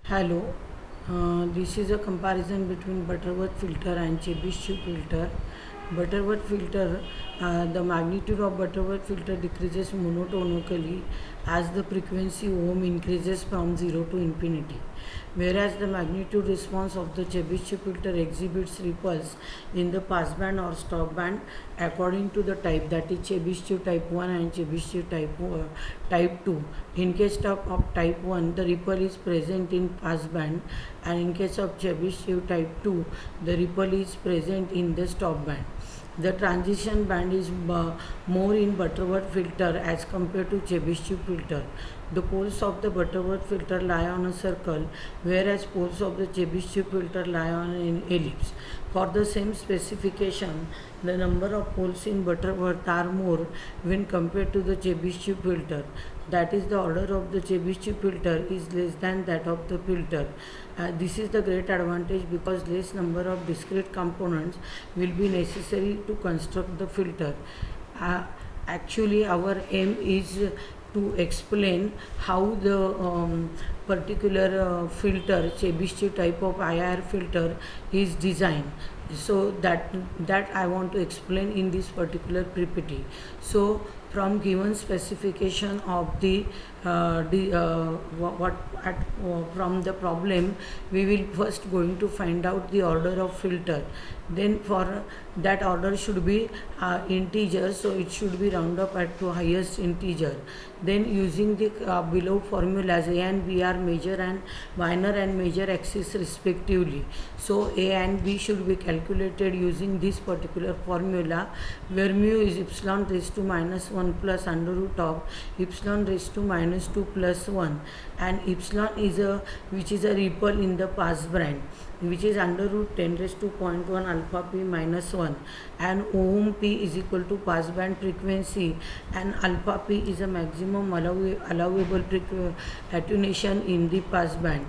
Hello, this is a comparison between Butterworth filter and Chebyshev filter. Butterworth filter, the magnitude of Butterworth filter decreases monotonically as the frequency ohm increases from 0 to infinity, whereas the magnitude response of the Chebyshev filter exhibits ripples in the passband or stopband according to the type, that is Chebyshev type 1 and Chebyshev type 2. In case of type 1, the ripple is present in passband, and in case of Chebyshev type 2, the ripple is present in the stopband. The transition band is more in Butterworth filter as compared to Chebyshev filter. The poles of the Butterworth filter lie on a circle, whereas poles of the Chebyshev filter lie on an ellipse. For the same specification, the number of poles in Butterworth are more when compared to the Chebyshev filter. That is, the order of the Chebyshev filter is less than that of the filter. This is the great advantage because less number of discrete components will be necessary to construct the filter. Actually, our aim is to explain how the particular filter, Chebyshev type of IR filter, is designed. So that I want to explain in this particular PPT. So from given specification of from the problem, we will first going to find out the order of filter. Then for that order should be integer, so it should be round up at to highest integer. Then using the below formulas, A and B are major and minor and major axis respectively. So A and B should be calculated using this particular formula, where mu is epsilon raised to minus 1 plus under root of epsilon raised to minus 2 plus 1, and epsilon is a which is a ripple in the passband, which is under root 10 raised to 0.1 alpha p minus 1, and ohm p is equal to passband frequency, and alpha p is a maximum allowable attenuation in the passband.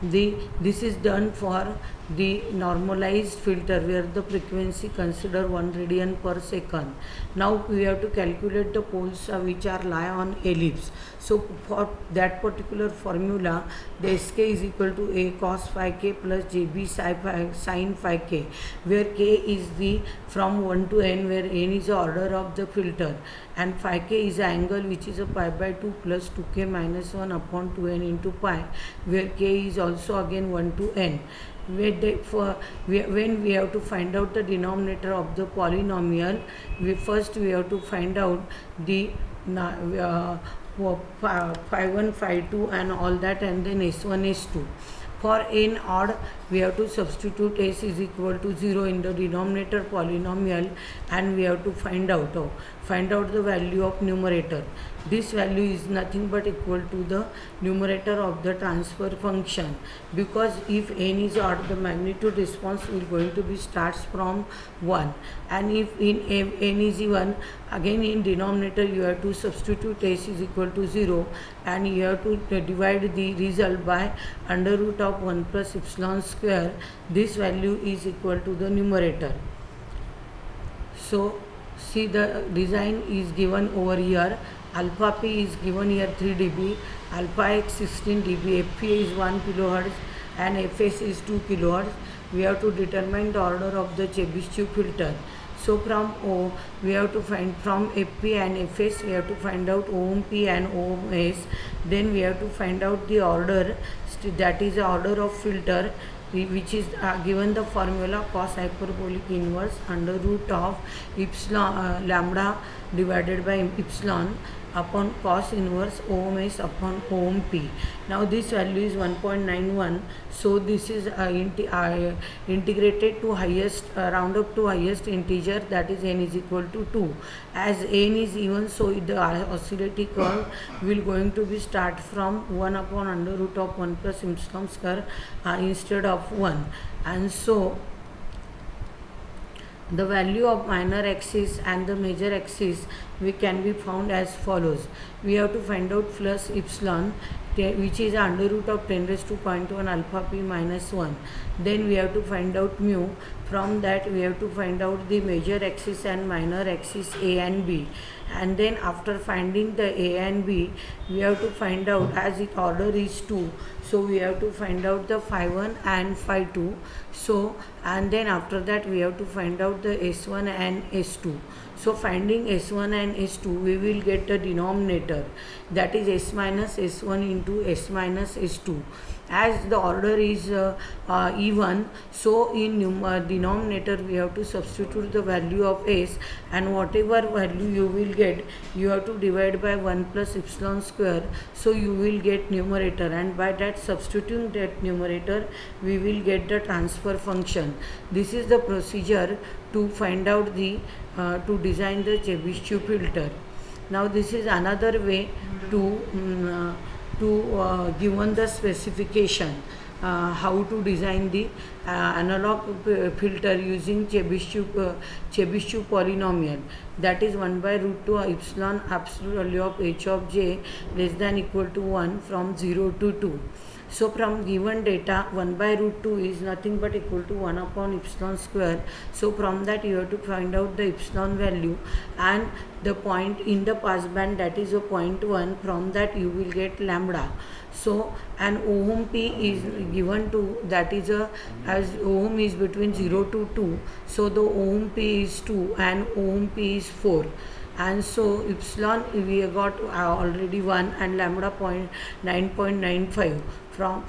This is done for the normalized filter where the frequency consider 1 radian per second. Now we have to calculate the poles which are lie on ellipse. So for that particular formula, the Sk is equal to A cos phi k plus Jb sin phi k, where k is the from 1 to n, where n is the order of the filter, and phi k is the angle which is a pi by 2 plus 2k minus 1 upon 2n into pi, where k is also again 1 to n. When we have to find out the denominator of the polynomial, we have to find out the phi 1, phi 2 and all that, and then s1, s2. For n odd, we have to substitute s is equal to 0 in the denominator polynomial, and we have to find out the value of numerator. This value is nothing but equal to the numerator of the transfer function, because if n is odd, the magnitude response will going to be starts from 1, and if n is even, again in denominator you have to substitute s is equal to 0, and you have to divide the result by under root of 1 plus epsilon square. This value is equal to the numerator. So see, the design is given over here. Alpha p is given here 3 dB, alpha x 16 dB, Fp is 1 kilohertz, and Fs is 2 kilohertz. We have to determine the order of the Chebyshev filter. So from O, we have to find from Fp and Fs, we have to find out ohm p and ohm s. Then we have to find out the order, that is the order of filter, which is given the formula cos hyperbolic inverse under root of epsilon lambda divided by epsilon upon cos inverse ohm s upon ohm p. Now this value is 1.91, so this is integrated to highest, round up to highest integer, that is n is equal to 2. As n is even, so the oscillating curve will going to be start from 1 upon under root of 1 plus epsilon square instead of 1, and so the value of minor axis and the major axis we can be found as follows. We have to find out plus epsilon, which is under root of 10 raised to 0.1 alpha p minus 1. Then we have to find out mu. From that we have to find out the major axis and minor axis A and B, and then after finding the A and B, we have to find out, as its order is 2, so we have to find out the phi 1 and phi 2. So and then after that we have to find out the S1 and S2. So finding S1 and S2, we will get the denominator, that is S minus S1 into S minus S2. As the order is even, so in denominator we have to substitute the value of S, and whatever value you will get, you have to divide by 1 plus epsilon square, so you will get numerator, and by that substituting that numerator we will get the transfer function. This is the procedure to find out the to design the Chebyshev filter. Now this is another way to given the specification how to design the analog filter using Chebyshev polynomial, that is 1 by root 2 epsilon absolute value of h of j less than equal to 1 from 0 to 2. So from given data, 1 by root 2 is nothing but equal to 1 upon epsilon square. So from that you have to find out the epsilon value and the point in the passband, that is a 0.1. From that you will get lambda. So an ohm p is given to, that is as ohm is between 0 to 2. So the ohm p is 2 and ohm p is 4. And so epsilon we have got already 1 and lambda 9.95.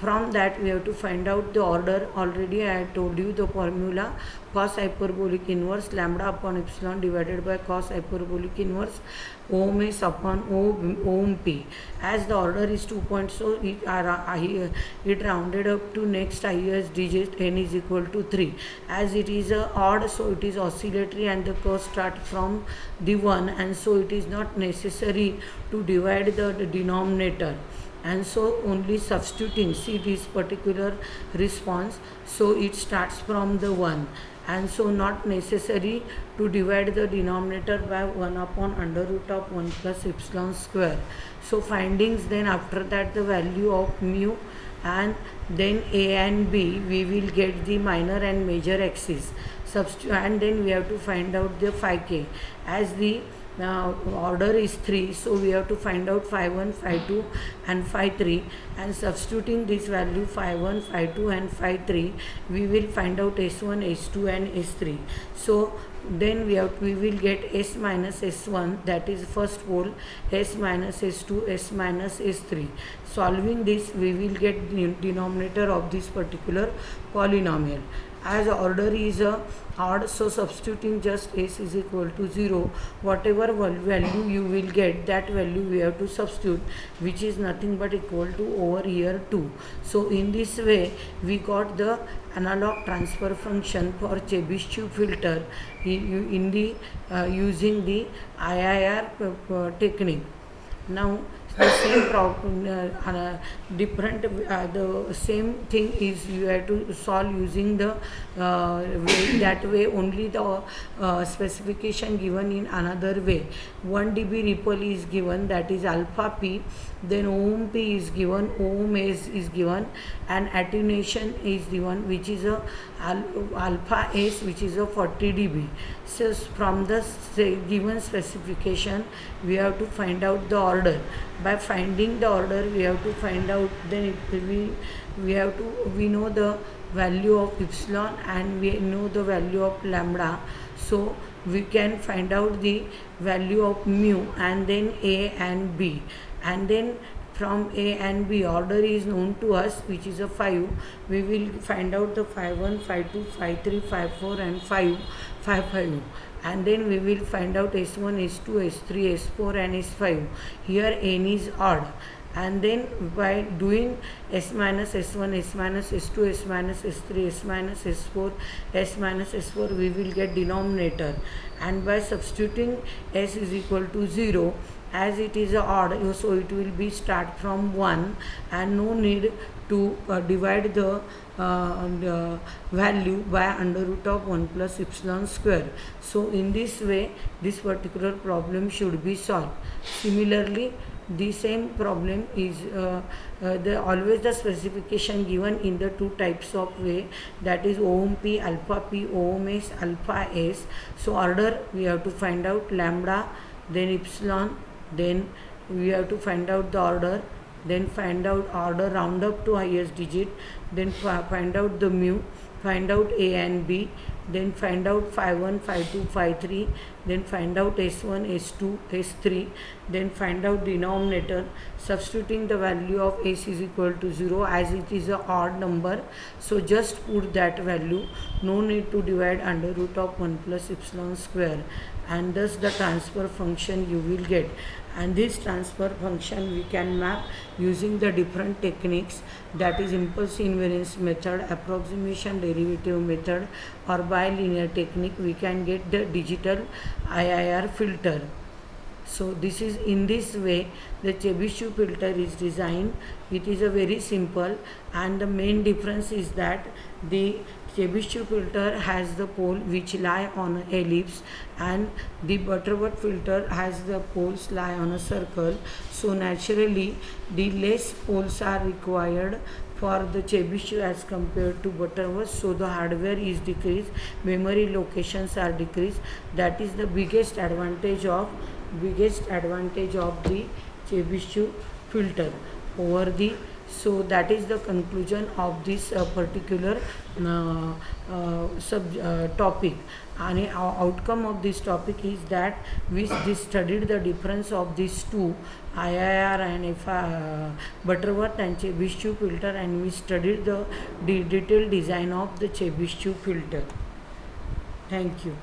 From that we have to find out the order. Already I have told you the formula: cos hyperbolic inverse lambda upon epsilon divided by cos hyperbolic inverse ohm s upon ohm p. As the order is 2 points, so it rounded up to next highest digit, n is equal to 3. As it is odd, so it is oscillatory and the curve start from the 1, and so it is not necessary to divide the denominator. And so only substituting, see this particular response, so it starts from the 1, and so not necessary to divide the denominator by 1 upon under root of 1 plus epsilon square. So findings, then after that the value of mu, and then A and B, we will get the minor and major axis, and then we have to find out the phi k. As the order is 3, so we have to find out phi 1, phi 2 and phi 3, and substituting this value phi 1, phi 2 and phi 3, we will find out S1, S2 and S3. So then we will get S minus S1, that is first pole, S minus S2, S minus S3. Solving this, we will get the denominator of this particular polynomial. As order is odd, so substituting just s is equal to 0, whatever value you will get, that value we have to substitute, which is nothing but equal to over here 2. So in this way we got the analog transfer function for Chebyshev filter in the using the IIR technique. Now the same problem, the same thing is you have to solve using the way, that way only the specification given in another way. 1 dB ripple is given, that is alpha p, then ohm p is given, ohm s is given, and attenuation is given, which is a alpha s, which is a 40 dB. So from the given specification we have to find out the order. By finding the order we have to find out, then we know the value of epsilon and we know the value of lambda, so we can find out the value of mu, and then A and B, and then from A and B order is known to us, which is a 5. We will find out the phi 1, phi 2, phi 3, phi 4 and phi 5, and then we will find out S1, S2, S3, S4 and S5. Here n is odd, and then by doing S minus S1, S minus S2, S minus S3, S minus S4, S minus S4, we will get denominator, and by substituting S is equal to 0, as it is odd, so it will be start from 1, and no need to divide the value by under root of 1 plus epsilon square. So in this way this particular problem should be solved. Similarly, the same problem is always the specification given in the two types of way, that is ohm p, alpha p, ohm s, alpha s. So order we have to find out lambda, then epsilon, then we have to find out the order, then find out order round up to highest digit, then find out the mu, find out a and b, then find out phi 1, phi 2, phi 3, then find out s1, s2, s3, then find out denominator, substituting the value of s is equal to 0 as it is a odd number, so just put that value, no need to divide under root of 1 plus epsilon square, and thus the transfer function you will get. And this transfer function we can map using the different techniques, that is impulse invariance method, approximation derivative method, or bilinear technique. We can get the digital IIR filter. So this is in this way the Chebyshev filter is designed. It is a very simple, and the main difference is that the Chebyshev filter has the pole which lie on an ellipse, and the Butterworth filter has the poles lie on a circle. So naturally the less poles are required for the Chebyshev as compared to Butterworth, so the hardware is decreased, memory locations are decreased. That is the biggest advantage of the Chebyshev filter over the. So that is the conclusion of this particular topic, and outcome of this topic is that we studied the difference of these two, IIR and Butterworth and Chebyshev filter, and we studied the detailed design of the Chebyshev filter. Thank you.